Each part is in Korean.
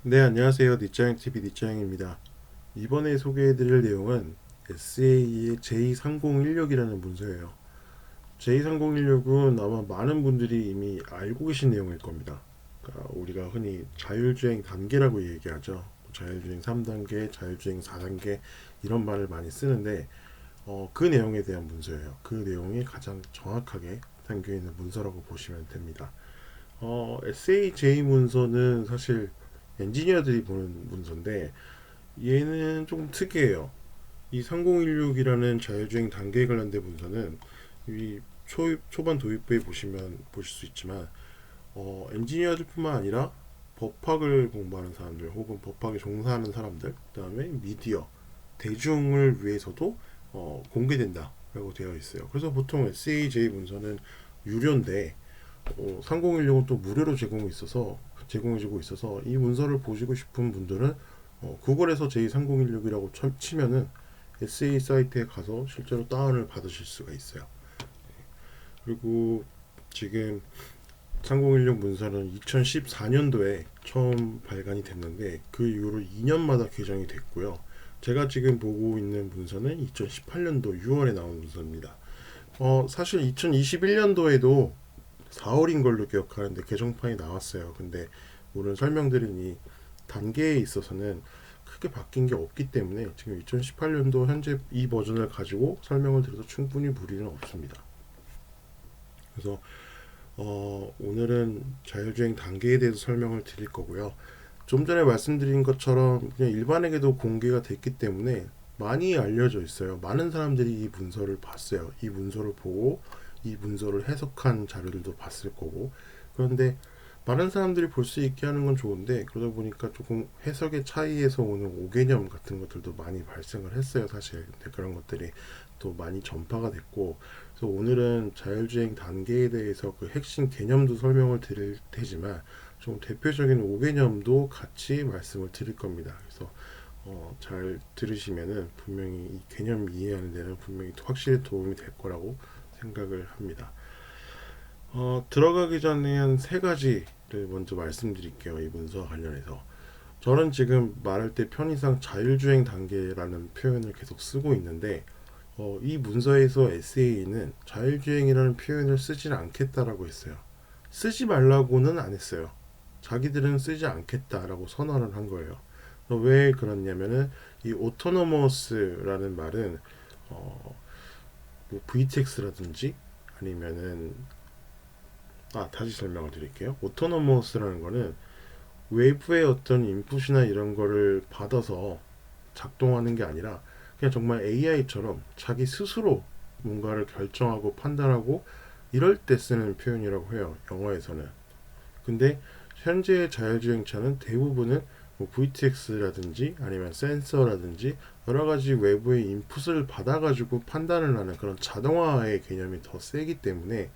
네, 안녕하세요. 니짱TV 니짱입니다. 이번에 소개해드릴 내용은 SAE의 J3016이라는 문서예요. J3016은 아마 많은 분들이 이미 알고 계신 내용일 겁니다. 그러니까 우리가 흔히 자율주행 단계라고 얘기하죠. 자율주행 3단계, 자율주행 4단계 이런 말을 많이 쓰는데 그 내용에 대한 문서예요. 그 내용이 가장 정확하게 담겨있는 문서라고 보시면 됩니다. SAJ 문서는 사실 엔지니어들이 보는 문서인데 얘는 좀 특이해요. 이 3016이라는 자율주행 단계에 관련된 문서는 이 초반 도입부에 보시면 보실 수 있지만 엔지니어들뿐만 아니라 법학을 공부하는 사람들 혹은 법학에 종사하는 사람들 그다음에 미디어 대중을 위해서도 공개된다라고 되어 있어요. 그래서 보통 SAJ 문서는 유료인데 3016은 또 무료로 제공해주고 있어서 이 문서를 보시고 싶은 분들은 구글에서 J3016이라고 치면은 SA 사이트에 가서 실제로 다운을 받으실 수가 있어요. 그리고 지금 3016 문서는 2014년도에 처음 발간이 됐는데 그 이후로 2년마다 개정이 됐고요. 제가 지금 보고 있는 문서는 2018년도 6월에 나온 문서입니다. 사실 2021년도에도 4월인 걸로 기억하는데 개정판이 나왔어요. 근데 오늘 설명드린 이 단계에 있어서는 크게 바뀐 게 없기 때문에 지금 2018년도 현재 이 버전을 가지고 설명을 드려도 충분히 무리는 없습니다. 그래서 오늘은 자율주행 단계에 대해서 설명을 드릴 거고요. 좀 전에 말씀드린 것처럼 그냥 일반에게도 공개가 됐기 때문에 많이 알려져 있어요. 많은 사람들이 이 문서를 봤어요. 이 문서를 보고 이 문서를 해석한 자료들도 봤을 거고. 그런데 많은 사람들이 볼 수 있게 하는 건 좋은데 그러다 보니까 조금 해석의 차이에서 오는 오개념 같은 것들도 많이 발생을 했어요. 사실 근데 그런 것들이 또 많이 전파가 됐고, 그래서 오늘은 자율주행 단계에 대해서 그 핵심 개념도 설명을 드릴 테지만 좀 대표적인 오개념도 같이 말씀을 드릴 겁니다. 그래서 잘 들으시면은 분명히 이 개념 이해하는 데는 분명히 확실히 도움이 될 거라고 생각을 합니다. 들어가기 전에 한 세 가지를 먼저 말씀드릴게요. 이 문서와 관련해서. 저는 지금 말할 때 편의상 자율주행 단계라는 표현을 계속 쓰고 있는데 이 문서에서 SA는 자율주행이라는 표현을 쓰지 않겠다라고 했어요. 쓰지 말라고는 안 했어요. 자기들은 쓰지 않겠다라고 선언을 한 거예요. 왜 그렇냐면은 이 autonomous라는 말은 뭐 VTX라든지 아니면은 다시 설명을 드릴게요. autonomous라는 거는 외부의 어떤 인풋이나 이런 거를 받아서 작동하는 게 아니라 그냥 정말 AI처럼 자기 스스로 뭔가를 결정하고 판단하고 이럴 때 쓰는 표현이라고 해요. 영어에서는. 근데 현재의 자율주행차는 대부분은 뭐 VTX라든지 아니면 센서라든지 여러 가지 외부의 인풋을 받아가지고 판단을 하는 그런 자동화의 개념이 더 세기 때문에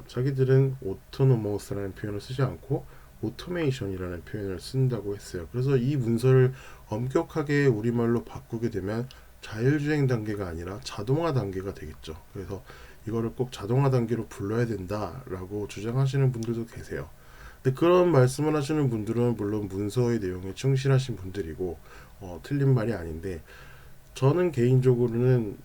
자기들은 오토노머스라는 표현을 쓰지 않고 오토메이션이라는 표현을 쓴다고 했어요. 그래서 이 문서를 엄격하게 우리말로 바꾸게 되면 자율주행 단계가 아니라 자동화 단계가 되겠죠. 그래서 이거를 꼭 자동화 단계로 불러야 된다라고 주장하시는 분들도 계세요. 근데 그런 말씀을 하시는 분들은 물론 문서의 내용에 충실하신 분들이고 틀린 말이 아닌데, 저는 개인적으로는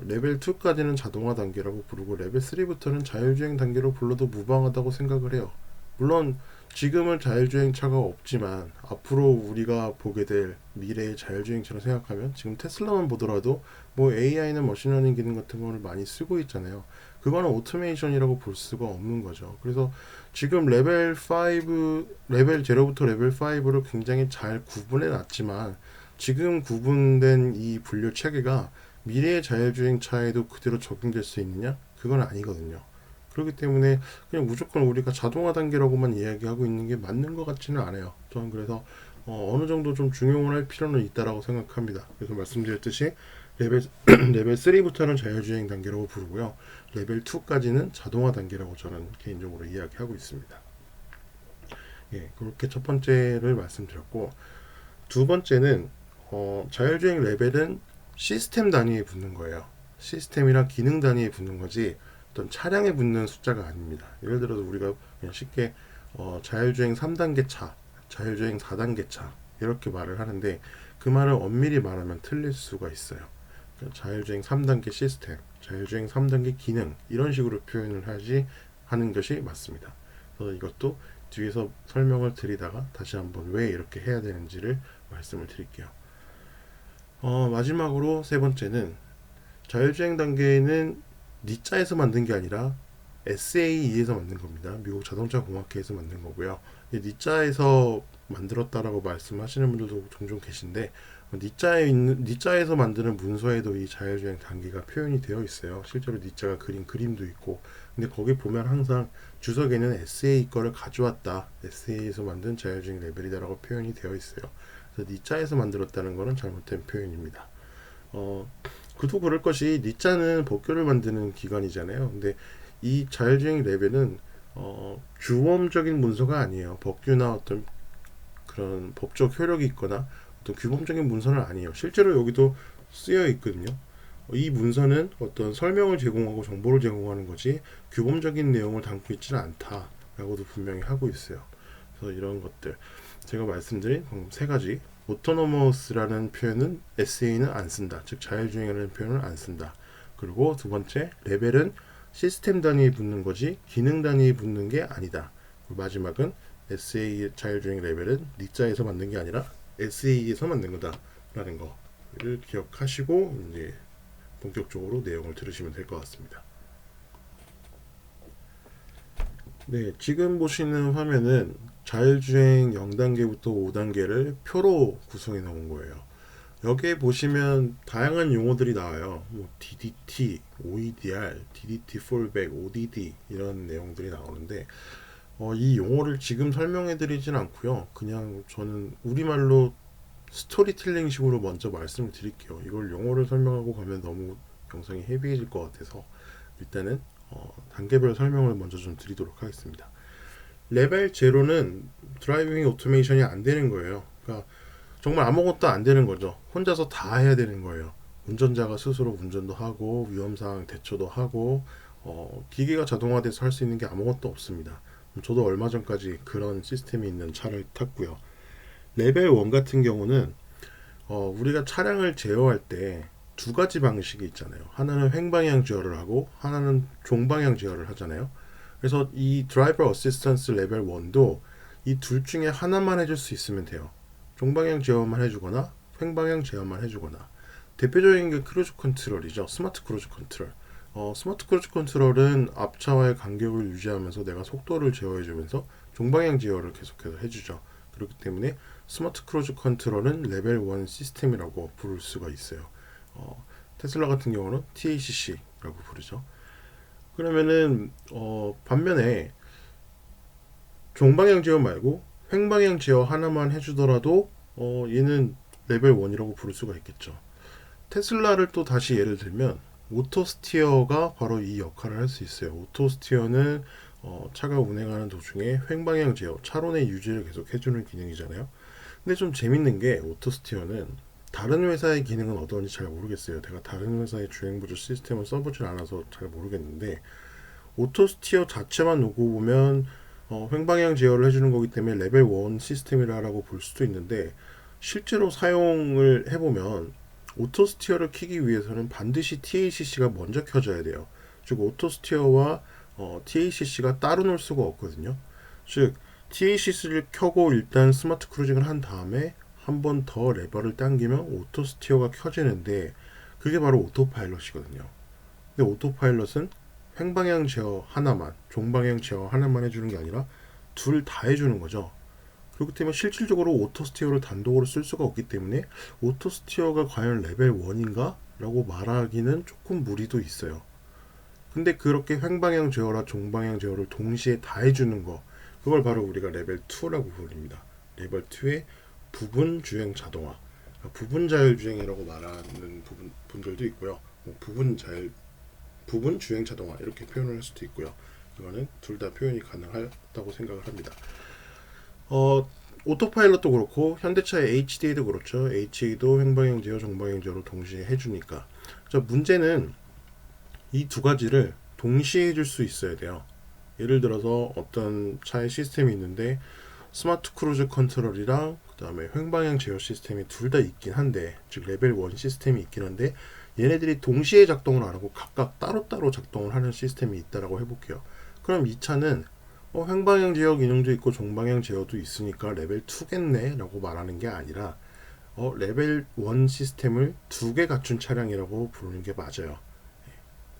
레벨 2까지는 자동화 단계라고 부르고 레벨 3부터는 자율주행 단계로 불러도 무방하다고 생각을 해요. 물론 지금은 자율주행차가 없지만 앞으로 우리가 보게 될 미래의 자율주행차를 생각하면 지금 테슬라만 보더라도 뭐 AI는 머신러닝 기능 같은 거를 많이 쓰고 있잖아요. 그거는 오토메이션이라고 볼 수가 없는 거죠. 그래서 지금 레벨 5, 레벨 0부터 레벨 5를 굉장히 잘 구분해 놨지만 지금 구분된 이 분류 체계가 미래의 자율주행차에도 그대로 적용될 수 있느냐? 그건 아니거든요. 그렇기 때문에 그냥 무조건 우리가 자동화 단계라고만 이야기하고 있는 게 맞는 것 같지는 않아요. 저는 그래서 어느 정도 좀 중용을 할 필요는 있다라고 생각합니다. 그래서 말씀드렸듯이 레벨 레벨 3부터는 자율주행 단계라고 부르고요. 레벨 2까지는 자동화 단계라고 저는 개인적으로 이야기하고 있습니다. 예, 그렇게 첫 번째를 말씀드렸고, 두 번째는 자율주행 레벨은 시스템 단위에 붙는 거예요. 시스템이랑 기능 단위에 붙는 거지 어떤 차량에 붙는 숫자가 아닙니다. 예를 들어서 우리가 그냥 쉽게 자율주행 3단계 차 자율주행 4단계 차 이렇게 말을 하는데 그 말을 엄밀히 말하면 틀릴 수가 있어요. 그러니까 자율주행 3단계 시스템, 자율주행 3단계 기능 이런 식으로 표현을 하는 것이 맞습니다. 그래서 이것도 뒤에서 설명을 드리다가 다시 한번 왜 이렇게 해야 되는지를 말씀을 드릴게요. 마지막으로 세 번째는 자율주행 단계는 니자에서 만든 게 아니라 SAE에서 만든 겁니다. 미국 자동차 공학회에서 만든 거고요. 니자에서 만들었다라고 말씀하시는 분들도 종종 계신데 니자에서 만드는 문서에도 이 자율주행 단계가 표현이 되어 있어요. 실제로 니자가 그린 그림도 있고. 근데 거기 보면 항상 주석에는 SA 거를 가져왔다. SA에서 만든 자율주행 레벨이다라고 표현이 되어 있어요. 그래서 니자에서 만들었다는 것은 잘못된 표현입니다. 그도 그럴 것이 니자는 법규를 만드는 기관이잖아요. 근데 이 자율주행 레벨은 규범적인 문서가 아니에요. 법규나 어떤 그런 법적 효력이 있거나 어떤 규범적인 문서는 아니에요. 실제로 여기도 쓰여 있거든요. 이 문서는 어떤 설명을 제공하고 정보를 제공하는 거지 규범적인 내용을 담고 있지는 않다라고도 분명히 하고 있어요. 그래서 이런 것들 제가 말씀드린 세 가지 오토노머스라는 표현은 SA는 안 쓴다. 즉 자율주행이라는 표현을 안 쓴다. 그리고 두 번째 레벨은 시스템 단위에 붙는 거지 기능 단위에 붙는 게 아니다. 그리고 마지막은 SA 자율주행 레벨은 니자에서 만든 게 아니라 SA에서 만든 거다라는 거를 기억하시고 이제 본격적으로 내용을 들으시면 될 것 같습니다. 네, 지금 보시는 화면은 자율주행 0단계부터 5단계를 표로 구성해 놓은 거예요. 여기에 보시면 다양한 용어들이 나와요. 뭐 DDT, OEDR, DDT fallback, ODD 이런 내용들이 나오는데 이 용어를 지금 설명해 드리진 않고요. 그냥 저는 우리말로 스토리텔링 식으로 먼저 말씀을 드릴게요. 이걸 용어를 설명하고 가면 너무 영상이 헤비해질 것 같아서 일단은 단계별 설명을 먼저 좀 드리도록 하겠습니다. 레벨 제로는 드라이빙 오토메이션이 안 되는 거예요. 그러니까 정말 아무것도 안 되는 거죠. 혼자서 다 해야 되는 거예요. 운전자가 스스로 운전도 하고 위험사항 대처도 하고 기계가 자동화돼서 할 수 있는 게 아무것도 없습니다. 저도 얼마 전까지 그런 시스템이 있는 차를 탔고요. 레벨 1 같은 경우는 우리가 차량을 제어할 때 두 가지 방식이 있잖아요. 하나는 횡방향 제어를 하고 하나는 종방향 제어를 하잖아요. 그래서 이 드라이버 어시스턴스 레벨 1도 이 둘 중에 하나만 해줄 수 있으면 돼요. 종방향 제어만 해주거나 횡방향 제어만 해주거나. 대표적인 게 크루즈 컨트롤이죠. 스마트 크루즈 컨트롤. 스마트 크루즈 컨트롤은 앞차와의 간격을 유지하면서 내가 속도를 제어해주면서 종방향 제어를 계속해서 해주죠. 그렇기 때문에 스마트 크루즈 컨트롤은 레벨 1 시스템이라고 부를 수가 있어요. 테슬라 같은 경우는 TACC라고 부르죠. 그러면은 반면에 종방향 제어 말고 횡방향 제어 하나만 해주더라도 얘는 레벨 1이라고 부를 수가 있겠죠. 테슬라를 또 다시 예를 들면 오토 스티어가 바로 이 역할을 할 수 있어요. 오토 스티어는 차가 운행하는 도중에 횡방향 제어, 차론의 유지를 계속 해주는 기능이잖아요. 근데 좀 재밌는 게 오토 스티어는 다른 회사의 기능은 어떤지 잘 모르겠어요. 제가 다른 회사의 주행보조 시스템을 써보질 않아서 잘 모르겠는데 오토 스티어 자체만 놓고 보면 횡방향 제어를 해주는 거기 때문에 레벨 1 시스템이라고 볼 수도 있는데 실제로 사용을 해보면 오토 스티어를 켜기 위해서는 반드시 TACC가 먼저 켜져야 돼요. 즉 오토 스티어와 TACC가 따로 놀 수가 없거든요. 즉 TACC를 켜고 일단 스마트 크루징을 한 다음에 한 번 더 레버를 당기면 오토 스티어가 켜지는데 그게 바로 오토파일럿이거든요. 근데 오토파일럿은 횡방향 제어 하나만, 종방향 제어 하나만 해주는 게 아니라 둘 다 해주는 거죠. 그렇기 때문에 실질적으로 오토 스티어를 단독으로 쓸 수가 없기 때문에 오토 스티어가 과연 레벨 1인가? 라고 말하기는 조금 무리도 있어요. 근데 그렇게 횡방향 제어라 종방향 제어를 동시에 다 해주는 거, 그걸 바로 우리가 레벨 2라고 부릅니다. 레벨 2의 부분 주행 자동화, 부분 자율주행이라고 말하는 분들도 있고요. 부분 주행 자동화 이렇게 표현을 할 수도 있고요. 이거는 둘 다 표현이 가능하다고 생각을 합니다. 오토파일럿도 그렇고 현대차의 HDA도 그렇죠. HDA도 횡방향 제어, 종방향 제어로 동시에 해주니까. 자, 문제는 이 두 가지를 동시에 해줄 수 있어야 돼요. 예를 들어서 어떤 차의 시스템이 있는데 스마트 크루즈 컨트롤이랑 그 다음에 횡방향 제어 시스템이 둘 다 있긴 한데, 즉 레벨 1 시스템이 있긴 한데, 얘네들이 동시에 작동을 안 하고 각각 따로따로 작동을 하는 시스템이 있다라고 해볼게요. 그럼 이 차는 횡방향 제어 기능도 있고 종방향 제어도 있으니까 레벨 2겠네 라고 말하는 게 아니라, 레벨 1 시스템을 두 개 갖춘 차량이라고 부르는 게 맞아요.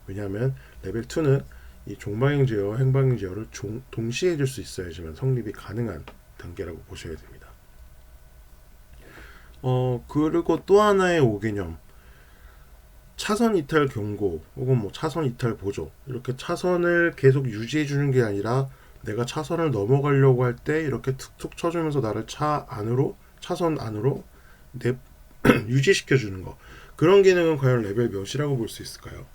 왜냐하면 레벨 2는 이 종방향 제어, 횡방향 제어를 동시에 해줄 수 있어야지만 성립이 가능한 단계라고 보셔야 됩니다. 그리고 또 하나의 5개념, 차선 이탈 경고 혹은 뭐 차선 이탈 보조, 이렇게 차선을 계속 유지해 주는 게 아니라 내가 차선을 넘어가려고 할 때 이렇게 툭툭 쳐주면서 나를 차선 안으로 유지시켜 주는 거, 그런 기능은 과연 레벨 몇이라고 볼 수 있을까요?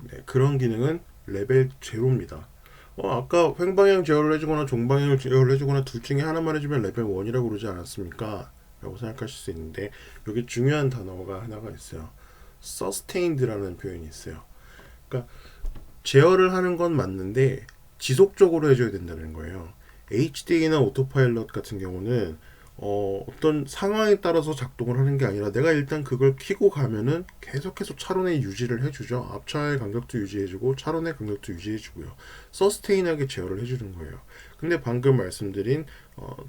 네, 그런 기능은 레벨 제로입니다. 아까 횡방향 제어를 해주거나 종방향 제어를 해주거나 둘 중에 하나만 해주면 레벨 1이라고 그러지 않았습니까? 라고 생각하실 수 있는데, 여기 중요한 단어가 하나가 있어요. sustained라는 표현이 있어요. 그러니까 제어를 하는 건 맞는데 지속적으로 해줘야 된다는 거예요. HD나 오토파일럿 같은 경우는 어떤 상황에 따라서 작동을 하는 게 아니라 내가 일단 그걸 켜고 가면은 계속해서 차론의 유지를 해주죠. 앞차의 간격도 유지해주고 차론의 간격도 유지해주고요. 서스테인하게 제어를 해주는 거예요. 근데 방금 말씀드린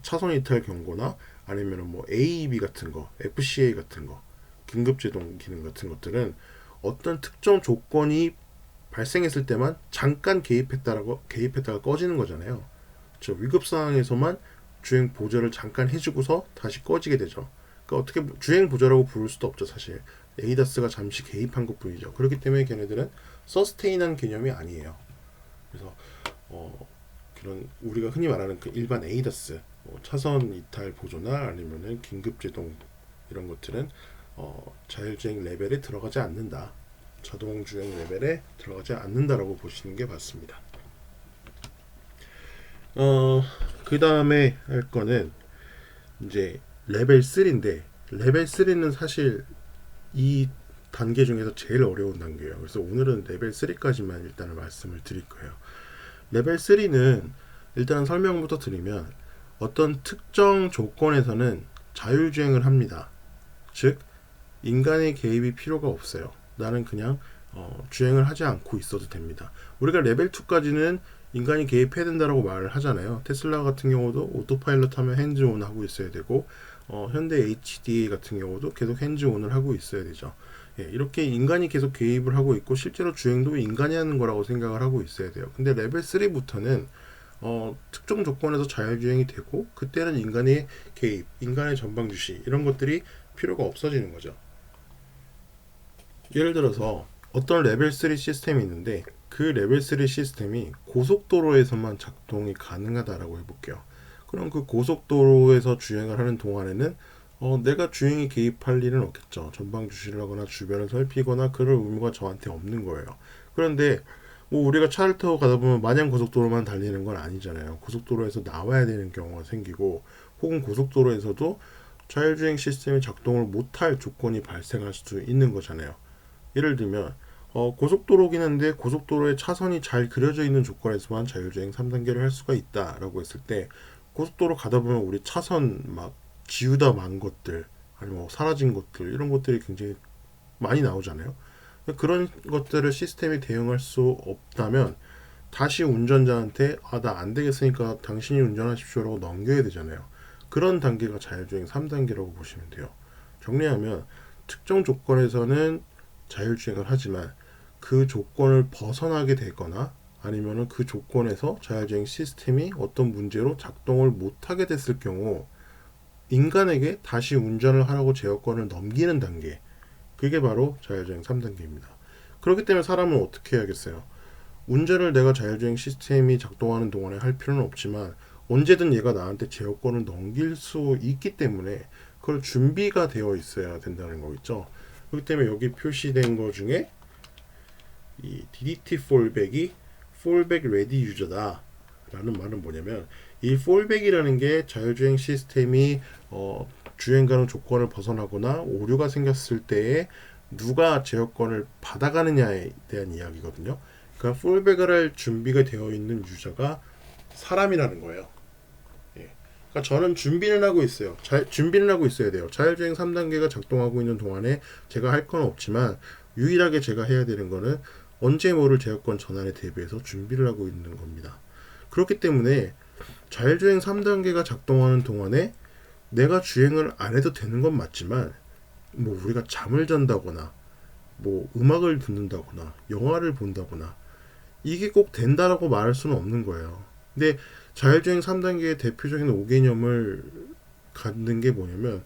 차선 이탈 경고나 아니면 뭐 AEB 같은 거, FCA 같은 거, 긴급제동 기능 같은 것들은 어떤 특정 조건이 발생했을 때만 잠깐 개입했다가 꺼지는 거잖아요. 위급 상황에서만 주행 보조를 잠깐 해주고서 다시 꺼지게 되죠. 그러니까 어떻게 주행 보조라고 부를 수도 없죠, 사실. 에이다스가 잠시 개입한 것뿐이죠. 그렇기 때문에 걔네들은 서스테인한 개념이 아니에요. 그래서 그런 우리가 흔히 말하는 그 일반 에이다스, 차선 이탈 보조나 아니면은 긴급 제동 이런 것들은 자율주행 레벨에 들어가지 않는다. 자동 주행 레벨에 들어가지 않는다라고 보시는 게 맞습니다. 그 다음에 할 거는 이제 레벨 3인데, 레벨 3는 사실 이 단계 중에서 제일 어려운 단계예요. 그래서 오늘은 레벨 3까지만 일단은 말씀을 드릴 거예요. 레벨 3는 일단 설명부터 드리면, 어떤 특정 조건에서는 자율주행을 합니다. 즉 인간의 개입이 필요가 없어요. 나는 그냥 주행을 하지 않고 있어도 됩니다. 우리가 레벨 2까지는 인간이 개입해야 된다라고 말을 하잖아요. 테슬라 같은 경우도 오토파일럿 하면 핸즈온 하고 있어야 되고, 현대 HDA 같은 경우도 계속 핸즈온을 하고 있어야 되죠. 이렇게 인간이 계속 개입을 하고 있고 실제로 주행도 인간이 하는 거라고 생각을 하고 있어야 돼요. 근데 레벨 3부터는 특정 조건에서 자율주행이 되고, 그때는 인간의 개입, 인간의 전방 주시 이런 것들이 필요가 없어지는 거죠. 예를 들어서 어떤 레벨 3 시스템이 있는데, 그 레벨 3 시스템이 고속도로에서만 작동이 가능하다라고 해볼게요. 그럼 그 고속도로에서 주행을 하는 동안에는 내가 주행에 개입할 일은 없겠죠. 전방 주시를 하거나 주변을 살피거나 그럴 의무가 저한테 없는 거예요. 그런데 뭐 우리가 차를 타고 가다 보면 마냥 고속도로만 달리는 건 아니잖아요. 고속도로에서 나와야 되는 경우가 생기고, 혹은 고속도로에서도 자율주행 시스템이 작동을 못할 조건이 발생할 수도 있는 거잖아요. 예를 들면 고속도로긴 한데 고속도로에 차선이 잘 그려져 있는 조건에서만 자율주행 3단계를 할 수가 있다라고 했을 때, 고속도로 가다 보면 우리 차선 막 지우다 만 것들, 아니면 뭐 사라진 것들, 이런 것들이 굉장히 많이 나오잖아요. 그런 것들을 시스템이 대응할 수 없다면 다시 운전자한테 나 안 되겠으니까 당신이 운전하십시오라고 넘겨야 되잖아요. 그런 단계가 자율주행 3단계라고 보시면 돼요. 정리하면 특정 조건에서는 자율주행을 하지만 그 조건을 벗어나게 되거나 아니면은 그 조건에서 자율주행 시스템이 어떤 문제로 작동을 못하게 됐을 경우 인간에게 다시 운전을 하라고 제어권을 넘기는 단계, 그게 바로 자율주행 3단계입니다. 그렇기 때문에 사람은 어떻게 해야겠어요? 운전을 내가 자율주행 시스템이 작동하는 동안에 할 필요는 없지만 언제든 얘가 나한테 제어권을 넘길 수 있기 때문에 그걸 준비가 되어 있어야 된다는 거겠죠. 그렇기 때문에 여기 표시된 거 중에 이 DDT fallback이 fallback ready 유저다 라는 말은 뭐냐면, 이 fallback이라는 게 자율주행 시스템이 주행 가능 조건을 벗어나거나 오류가 생겼을 때에 누가 제어권을 받아가느냐에 대한 이야기거든요. 그러니까 fallback을 할 준비가 되어 있는 유저가 사람이라는 거예요. 예. 그러니까 저는 준비는 하고 있어요. 준비는 하고 있어야 돼요. 자율주행 3단계가 작동하고 있는 동안에 제가 할 건 없지만 유일하게 제가 해야 되는 거는 언제 모를 제어권 전환에 대비해서 준비를 하고 있는 겁니다. 그렇기 때문에 자율주행 3단계가 작동하는 동안에 내가 주행을 안 해도 되는 건 맞지만 뭐 우리가 잠을 잔다거나 뭐 음악을 듣는다거나 영화를 본다거나 이게 꼭 된다라고 말할 수는 없는 거예요. 근데 자율주행 3단계의 대표적인 5개념을 갖는 게 뭐냐면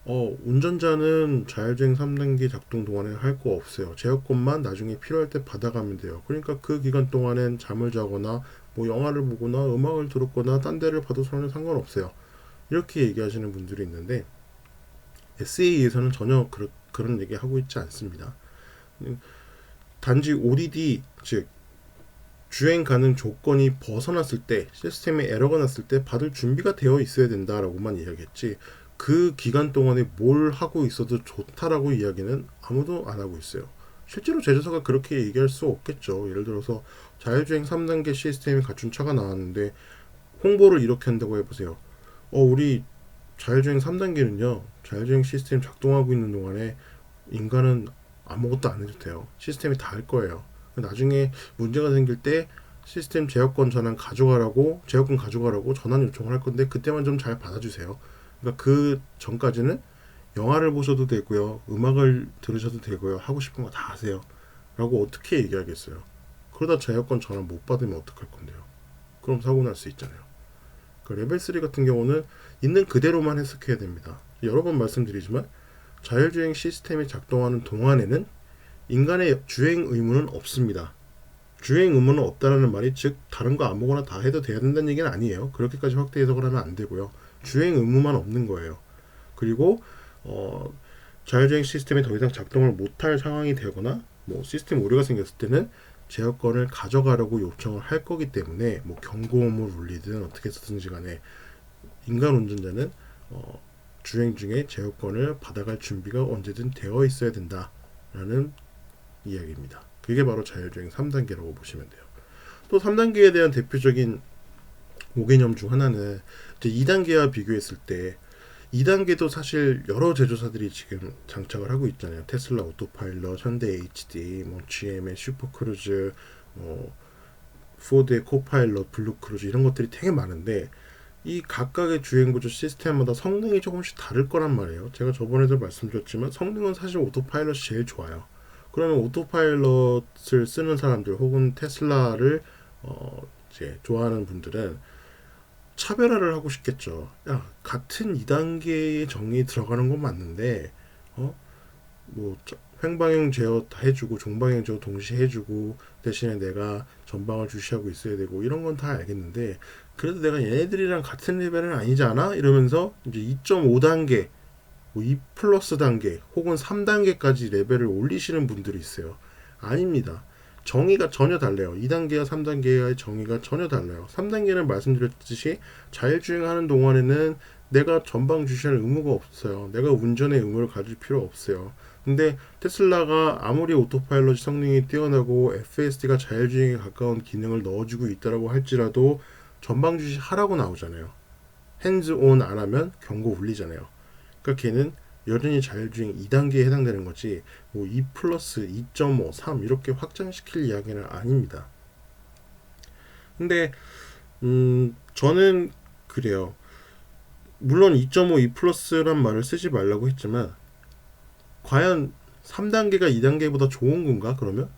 운전자는 자율주행 3단계 작동 동안에 할 거 없어요. 제어권만 나중에 필요할 때 받아가면 돼요. 그러니까 그 기간 동안엔 잠을 자거나 뭐 영화를 보거나 음악을 들었거나 딴 데를 봐도 전혀 상관없어요. 이렇게 얘기하시는 분들이 있는데 SA에서는 전혀 그런 얘기 하고 있지 않습니다. 단지 ODD 즉 주행 가능 조건이 벗어났을 때 시스템에 에러가 났을 때 받을 준비가 되어 있어야 된다라고만 이야기했지 그 기간 동안에 뭘 하고 있어도 좋다라고 이야기는 아무도 안 하고 있어요. 실제로 제조사가 그렇게 얘기할 수 없겠죠. 예를 들어서 자율주행 3단계 시스템이 갖춘 차가 나왔는데 홍보를 이렇게 한다고 해보세요. 우리 자율주행 3단계는요 자율주행 시스템 작동하고 있는 동안에 인간은 아무것도 안 해도 돼요. 시스템이 다 할 거예요. 나중에 문제가 생길 때 시스템 제어권 제어권 가져가라고 전환 요청을 할 건데 그때만 좀 잘 받아주세요. 그러니까 그 전까지는 영화를 보셔도 되고요, 음악을 들으셔도 되고요, 하고 싶은 거 다 하세요. 라고 어떻게 얘기하겠어요? 그러다 제어권 전환 못 받으면 어떡할 건데요? 그럼 사고 날 수 있잖아요. 그 레벨 3 같은 경우는 있는 그대로만 해석해야 됩니다. 여러 번 말씀드리지만 자율주행 시스템이 작동하는 동안에는 인간의 주행 의무는 없습니다. 주행 의무는 없다라는 말이 즉 다른 거 아무거나 다 해도 돼야 된다는 얘기는 아니에요. 그렇게까지 확대 해석을 하면 안 되고요. 주행 의무만 없는 거예요. 그리고 자율주행 시스템이 더 이상 작동을 못할 상황이 되거나 뭐 시스템 오류가 생겼을 때는 제어권을 가져가라고 요청을 할 거기 때문에 뭐 경고음을 울리든 어떻게 해서든지 간에 인간 운전자는 주행 중에 제어권을 받아갈 준비가 언제든 되어 있어야 된다라는 이야기입니다. 그게 바로 자율주행 3단계라고 보시면 돼요. 또 3단계에 대한 대표적인 5개념 중 하나는 2단계와 비교했을 때 2단계도 사실 여러 제조사들이 지금 장착을 하고 있잖아요. 테슬라 오토파일럿, 현대 HD, 뭐 GM의 슈퍼크루즈, 포드의 코파일럿, 블루크루즈 이런 것들이 되게 많은데 이 각각의 주행보조 시스템마다 성능이 조금씩 다를 거란 말이에요. 제가 저번에도 말씀드렸지만 성능은 사실 오토파일럿이 제일 좋아요. 그러면 오토파일럿을 쓰는 사람들 혹은 테슬라를 이제 좋아하는 분들은 차별화를 하고 싶겠죠. 야, 같은 2단계의 정의 들어가는 건 맞는데 뭐 횡방향 제어 다 해주고 종방향 제어 동시에 해주고 대신에 내가 전방을 주시하고 있어야 되고 이런 건 다 알겠는데 그래도 내가 얘네들이랑 같은 레벨은 아니지 않아? 이러면서 이제 2.5단계 뭐 2 플러스 단계 혹은 3단계까지 레벨을 올리시는 분들이 있어요. 아닙니다. 정의가 전혀 달라요. 2단계와 3단계의 정의가 전혀 달라요. 3단계는 말씀드렸듯이 자율주행하는 동안에는 내가 전방 주시할 의무가 없어요. 내가 운전의 의무를 가질 필요 없어요. 근데 테슬라가 아무리 오토파일럿 성능이 뛰어나고 FSD가 자율주행에 가까운 기능을 넣어주고 있다고 할지라도 전방 주시 하라고 나오잖아요. 핸즈 온 안 하면 경고 울리잖아요. 그러니까 걔는 여전히 자율주행 2단계에 해당되는 거지 뭐 2 플러스 2.5, 3 이렇게 확장시킬 이야기는 아닙니다. 근데 저는 그래요. 물론 2.5, 2 플러스란 말을 쓰지 말라고 했지만 과연 3단계가 2단계보다 좋은 건가 그러면?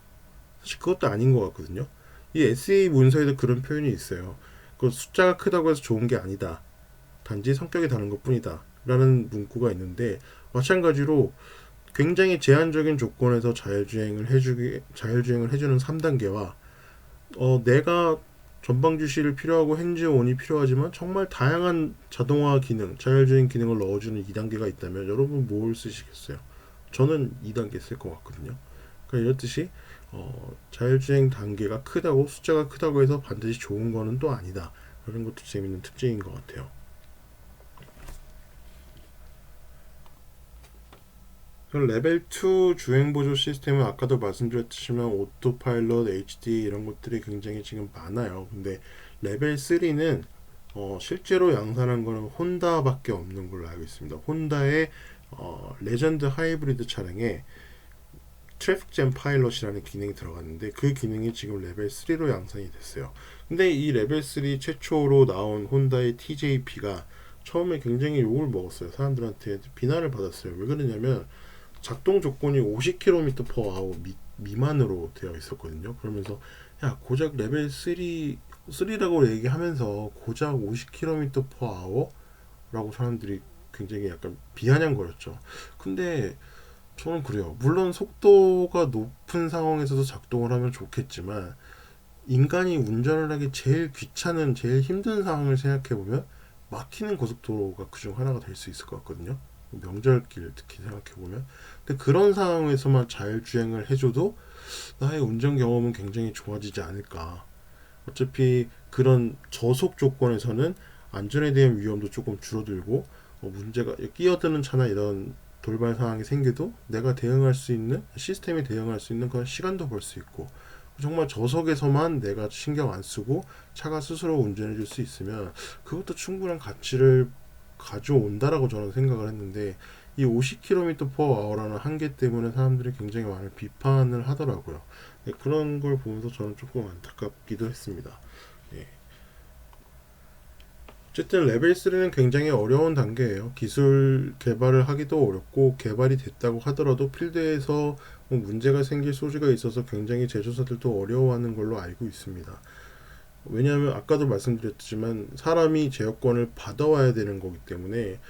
사실 그것도 아닌 것 같거든요. 이 SAE 문서에도 그런 표현이 있어요. 그 숫자가 크다고 해서 좋은 게 아니다. 단지 성격이 다른 것 뿐이다. 라는 문구가 있는데 마찬가지로 굉장히 제한적인 조건에서 자율주행을 해주는 3단계와 내가 전방 주시를 필요하고 핸즈온이 필요하지만 정말 다양한 자동화 기능, 자율주행 기능을 넣어주는 2단계가 있다면 여러분 뭘 쓰시겠어요? 저는 2단계 쓸 것 같거든요. 그러니까 이렇듯이 자율주행 단계가 크다고 숫자가 크다고 해서 반드시 좋은 거는 또 아니다. 그런 것도 재밌는 특징인 것 같아요. 레벨 2 주행보조 시스템은 아까도 말씀드렸지만 오토파일럿, HD 이런 것들이 굉장히 지금 많아요. 근데 레벨 3는 실제로 양산한 거는 혼다밖에 없는 걸로 알고 있습니다. 혼다의 레전드 하이브리드 차량에 트래픽 잼 파일럿이라는 기능이 들어갔는데 그 기능이 지금 레벨 3로 양산이 됐어요. 근데 이 레벨 3 최초로 나온 혼다의 TJP가 처음에 굉장히 욕을 먹었어요. 사람들한테 비난을 받았어요. 왜 그러냐면 작동 조건이 50km/h 미만으로 되어 있었거든요. 그러면서 야 고작 레벨 3라고 얘기하면서 고작 50km/h 라고 사람들이 굉장히 약간 비아냥거렸죠. 근데 저는 그래요. 물론 속도가 높은 상황에서도 작동을 하면 좋겠지만 인간이 운전을 하기 제일 귀찮은 제일 힘든 상황을 생각해보면 막히는 고속도로가 그중 하나가 될 수 있을 것 같거든요. 명절길 특히 생각해보면. 근데 그런 상황에서만 자율주행을 해줘도 나의 운전 경험은 굉장히 좋아지지 않을까. 어차피 그런 저속 조건에서는 안전에 대한 위험도 조금 줄어들고 문제가 끼어드는 차나 이런 돌발 상황이 생겨도 내가 대응할 수 있는 시스템이 대응할 수 있는 그런 시간도 벌 수 있고 정말 저속에서만 내가 신경 안 쓰고 차가 스스로 운전해 줄 수 있으면 그것도 충분한 가치를 가져온다라고 저는 생각을 했는데 이 50km/h라는 한계 때문에 사람들이 굉장히 많은 비판을 하더라고요. 네, 그런 걸 보면서 저는 조금 안타깝기도 했습니다. 예. 어쨌든 레벨 3는 굉장히 어려운 단계예요. 기술 개발을 하기도 어렵고 개발이 됐다고 하더라도 필드에서 뭐 문제가 생길 소지가 있어서 굉장히 제조사들도 어려워하는 걸로 알고 있습니다. 왜냐하면 아까도 말씀드렸지만 사람이 제어권을 받아와야 되는 거기 때문에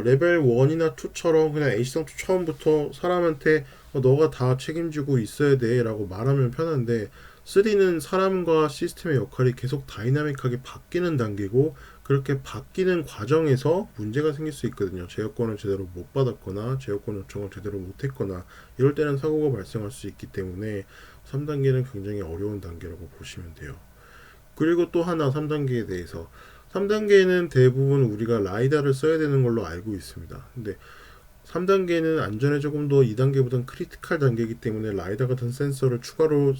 레벨 1이나 2처럼 그냥 H상2 처음부터 사람한테 너가 다 책임지고 있어야 돼 라고 말하면 편한데 3는 사람과 시스템의 역할이 계속 다이나믹하게 바뀌는 단계고 그렇게 바뀌는 과정에서 문제가 생길 수 있거든요. 제어권을 제대로 못 받았거나 제어권 요청을 제대로 못 했거나 이럴 때는 사고가 발생할 수 있기 때문에 3단계는 굉장히 어려운 단계라고 보시면 돼요. 그리고 또 하나 3단계에 대해서 3단계는 대부분 우리가 라이다를 써야 되는 걸로 알고 있습니다. 근데 3단계는 안전에 조금 더 2단계보다는 크리티컬 단계이기 때문에 라이다 같은 센서를 추가로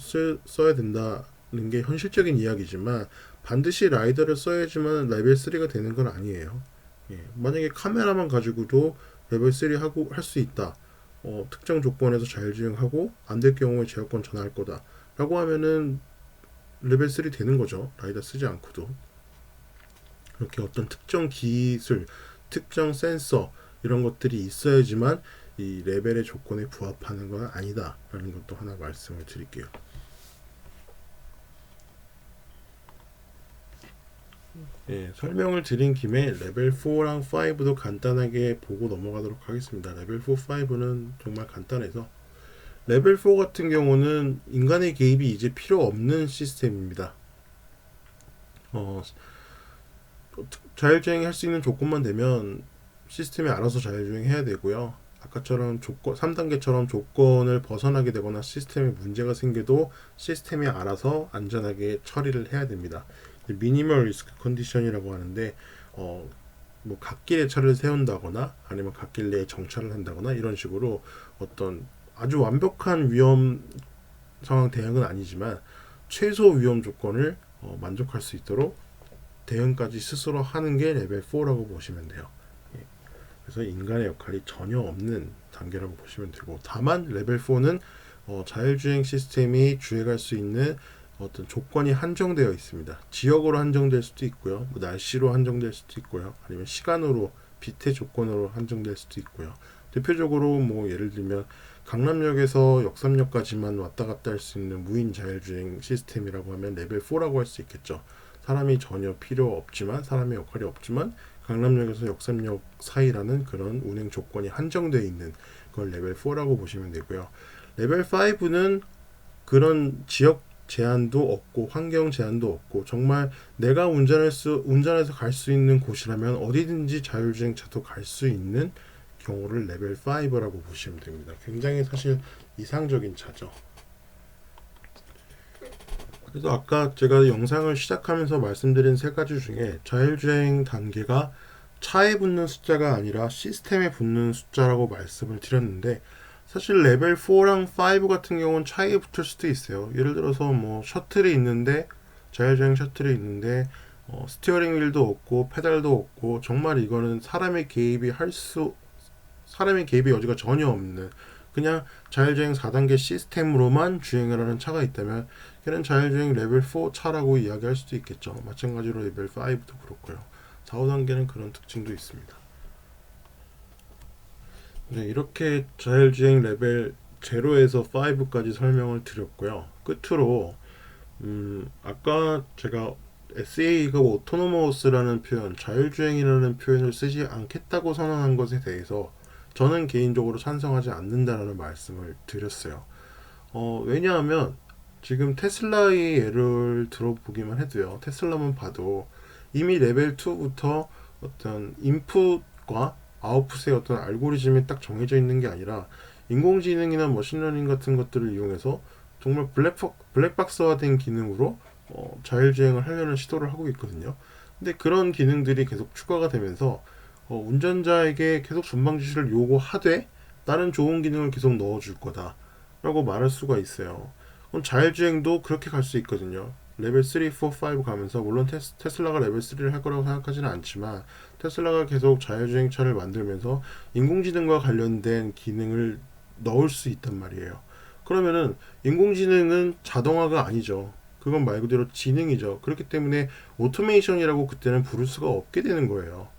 써야 된다는 게 현실적인 이야기지만 반드시 라이다를 써야지만 레벨 3가 되는 건 아니에요. 예, 만약에 카메라만 가지고도 레벨 3 하고 할 수 있다. 특정 조건에서 자율주행하고 안 될 경우에 제어권 전환할 거다. 라고 하면은 레벨 3 되는 거죠. 라이다 쓰지 않고도. 이렇게 어떤 특정 기술, 특정 센서 이런 것들이 있어야지만 이 레벨의 조건에 부합하는 건 아니다 라는 것도 하나 말씀을 드릴게요. 예, 설명을 드린 김에 레벨 4랑 5도 간단하게 보고 넘어가도록 하겠습니다. 레벨 4, 5는 정말 간단해서 레벨 4 같은 경우는 인간의 개입이 이제 필요 없는 시스템입니다. 자율주행할 수 있는 조건만 되면 시스템이 알아서 자율주행해야 되고요. 아까처럼 3단계처럼 조건을 벗어나게 되거나 시스템에 문제가 생겨도 시스템이 알아서 안전하게 처리를 해야 됩니다. 미니멀 리스크 컨디션이라고 하는데 뭐 갓길에 차를 세운다거나 아니면 갓길 내에 정차를 한다거나 이런 식으로 어떤 아주 완벽한 위험 상황 대응은 아니지만 최소 위험 조건을 만족할 수 있도록 대응까지 스스로 하는 게 레벨 4라고 보시면 돼요. 그래서 인간의 역할이 전혀 없는 단계라고 보시면 되고 다만 레벨 4는 자율주행 시스템이 주행할 수 있는 어떤 조건이 한정되어 있습니다. 지역으로 한정될 수도 있고요. 뭐 날씨로 한정될 수도 있고요. 아니면 시간으로 빛의 조건으로 한정될 수도 있고요. 대표적으로 뭐 예를 들면 강남역에서 역삼역까지만 왔다 갔다 할 수 있는 무인 자율주행 시스템이라고 하면 레벨 4라고 할 수 있겠죠. 사람이 전혀 필요 없지만 사람의 역할이 없지만 강남역에서 역삼역 사이라는 그런 운행 조건이 한정되어 있는 걸 레벨 4라고 보시면 되고요. 레벨 5는 그런 지역 제한도 없고 환경 제한도 없고 정말 내가 운전해서 갈 수 있는 곳이라면 어디든지 자율주행차도 갈 수 있는 경우를 레벨 5라고 보시면 됩니다. 굉장히 사실 이상적인 차죠. 그래서 아까 제가 영상을 시작하면서 말씀드린 세 가지 중에 자율주행 단계가 차에 붙는 숫자가 아니라 시스템에 붙는 숫자라고 말씀을 드렸는데 사실 레벨 4랑 5 같은 경우는 차에 붙을 수도 있어요. 예를 들어서 뭐 셔틀이 있는데 자율주행 셔틀이 있는데 스티어링 휠도 없고 페달도 없고 정말 이거는 사람의 개입의 여지가 전혀 없는 그냥 자율주행 4단계 시스템으로만 주행을 하는 차가 있다면 걔는 자율주행 레벨 4 차라고 이야기할 수도 있겠죠. 마찬가지로 레벨 5도 그렇고요. 4, 5단계는 그런 특징도 있습니다. 네, 이렇게 자율주행 레벨 0에서 5까지 설명을 드렸고요. 끝으로 아까 제가 SA가 오토노머스라는 표현, 자율주행이라는 표현을 쓰지 않겠다고 선언한 것에 대해서 저는 개인적으로 찬성하지 않는다라는 말씀을 드렸어요. 왜냐하면 지금 테슬라의 예를 들어보기만 해도요. 테슬라만 봐도 이미 레벨 2부터 어떤 인풋과 아웃풋의 어떤 알고리즘이 딱 정해져 있는 게 아니라 인공지능이나 머신러닝 같은 것들을 이용해서 정말 블랙박스화된 기능으로 자율주행을 하려는 시도를 하고 있거든요. 근데 그런 기능들이 계속 추가가 되면서 운전자에게 계속 전방 지시를 요구하되 다른 좋은 기능을 계속 넣어줄 거다 라고 말할 수가 있어요. 그럼 자율주행도 그렇게 갈 수 있거든요. 레벨 3, 4, 5 가면서 물론 테슬라가 레벨 3를 할 거라고 생각하지는 않지만 테슬라가 계속 자율주행차를 만들면서 인공지능과 관련된 기능을 넣을 수 있단 말이에요. 그러면은 인공지능은 자동화가 아니죠. 그건 말 그대로 지능이죠. 그렇기 때문에 오토메이션이라고 그때는 부를 수가 없게 되는 거예요.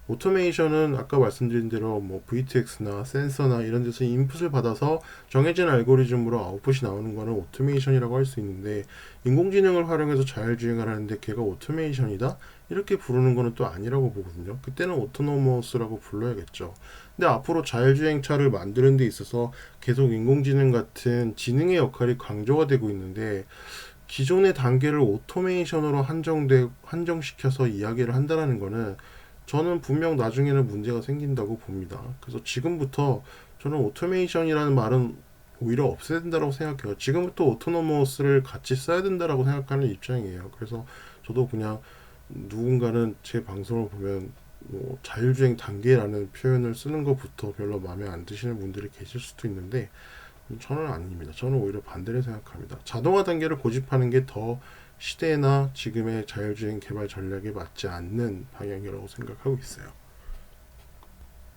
오토메이션은 아까 말씀드린 대로 뭐 VTX나 센서나 이런 데서 인풋을 받아서 정해진 알고리즘으로 아웃풋이 나오는 거는 오토메이션이라고 할 수 있는데 인공지능을 활용해서 자율주행을 하는데 걔가 오토메이션이다? 이렇게 부르는 거는 또 아니라고 보거든요. 그때는 오토노머스라고 불러야겠죠. 근데 앞으로 자율주행차를 만드는 데 있어서 계속 인공지능 같은 지능의 역할이 강조가 되고 있는데 기존의 단계를 오토메이션으로 한정시켜서 이야기를 한다는 거는 저는 분명 나중에는 문제가 생긴다고 봅니다. 그래서 지금부터 저는 오토메이션이라는 말은 오히려 없애야 된다고 생각해요. 지금부터 오토노머스를 같이 써야 된다고 생각하는 입장이에요. 그래서 저도 그냥 누군가는 제 방송을 보면 뭐 자율주행 단계라는 표현을 쓰는 것부터 별로 마음에 안 드시는 분들이 계실 수도 있는데 저는 아닙니다. 저는 오히려 반대를 생각합니다. 자동화 단계를 고집하는 게 더 시대나 지금의 자율주행 개발 전략에 맞지 않는 방향이라고 생각하고 있어요.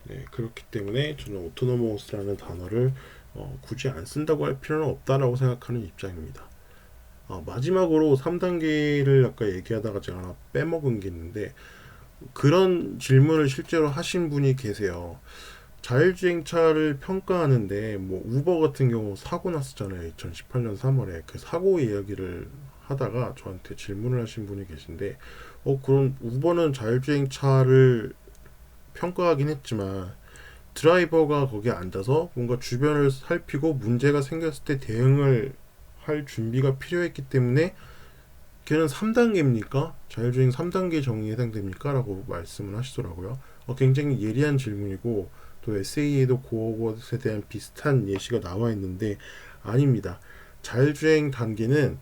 네, 그렇기 때문에 저는 오토노머스라는 단어를 굳이 안 쓴다고 할 필요는 없다라고 생각하는 입장입니다. 마지막으로 3단계를 아까 얘기하다가 제가 하나 빼먹은 게 있는데 그런 질문을 실제로 하신 분이 계세요. 자율주행차를 평가하는데 뭐 우버 같은 경우 사고 났었잖아요. 2018년 3월에 그 사고 이야기를 하다가 저한테 질문을 하신 분이 계신데 그럼 우버는 자율주행차를 평가하긴 했지만 드라이버가 거기에 앉아서 뭔가 주변을 살피고 문제가 생겼을 때 대응을 할 준비가 필요했기 때문에 걔는 3단계입니까? 자율주행 3단계 정의에 해당됩니까? 라고 말씀을 하시더라고요. 굉장히 예리한 질문이고 또 SA에도 그것에 대한 비슷한 예시가 나와 있는데 아닙니다. 자율주행 단계는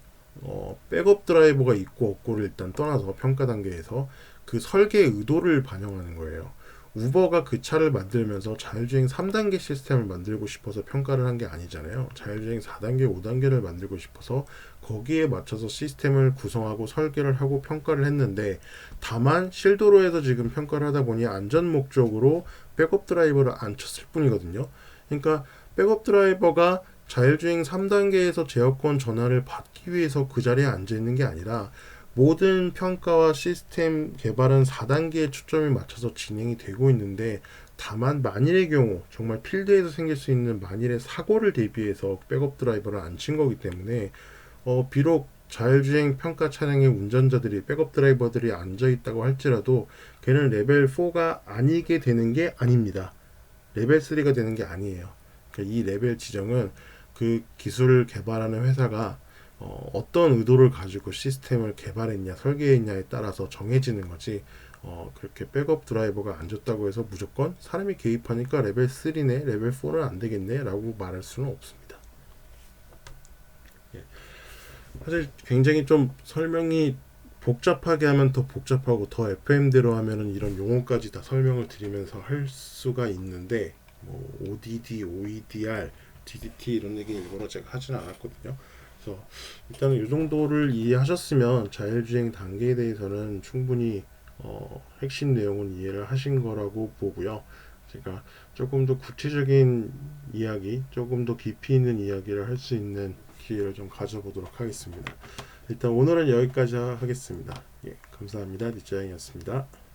백업 드라이버가 있고 없고를 일단 떠나서 평가 단계에서 그 설계 의도를 반영하는 거예요. 우버가 그 차를 만들면서 자율주행 3단계 시스템을 만들고 싶어서 평가를 한 게 아니잖아요. 자율주행 4단계, 5단계를 만들고 싶어서 거기에 맞춰서 시스템을 구성하고 설계를 하고 평가를 했는데 다만 실도로에서 지금 평가를 하다 보니 안전 목적으로 백업 드라이버를 안 쳤을 뿐이거든요. 그러니까 백업 드라이버가 자율주행 3단계에서 제어권 전환을 받기 위해서 그 자리에 앉아 있는 게 아니라 모든 평가와 시스템 개발은 4단계에 초점이 맞춰서 진행이 되고 있는데 다만 만일의 경우 정말 필드에서 생길 수 있는 만일의 사고를 대비해서 백업 드라이버를 안 친 거기 때문에 비록 자율주행 평가 차량의 운전자들이 백업 드라이버들이 앉아 있다고 할지라도 걔는 레벨 4가 아니게 되는 게 아닙니다. 레벨 3가 되는 게 아니에요. 그러니까 이 레벨 지정은 그 기술을 개발하는 회사가 어떤 의도를 가지고 시스템을 개발했냐 설계했냐에 따라서 정해지는 거지 그렇게 백업 드라이버가 앉았다고 해서 무조건 사람이 개입하니까 레벨 3네 레벨 4는 안 되겠네 라고 말할 수는 없습니다. 예. 사실 굉장히 좀 설명이 복잡하게 하면 더 복잡하고 더 FM대로 하면은 이런 용어까지 다 설명을 드리면서 할 수가 있는데 뭐 ODD, OEDR, DDT 이런 얘기 일부러 제가 하지는 않았거든요. 그래서 일단은 이 정도를 이해하셨으면 자율주행 단계에 대해서는 충분히 핵심 내용은 이해를 하신 거라고 보고요. 제가 조금 더 구체적인 이야기, 조금 더 깊이 있는 이야기를 할 수 있는 기회를 좀 가져보도록 하겠습니다. 일단 오늘은 여기까지 하겠습니다. 예, 감사합니다. 뒷자영이었습니다.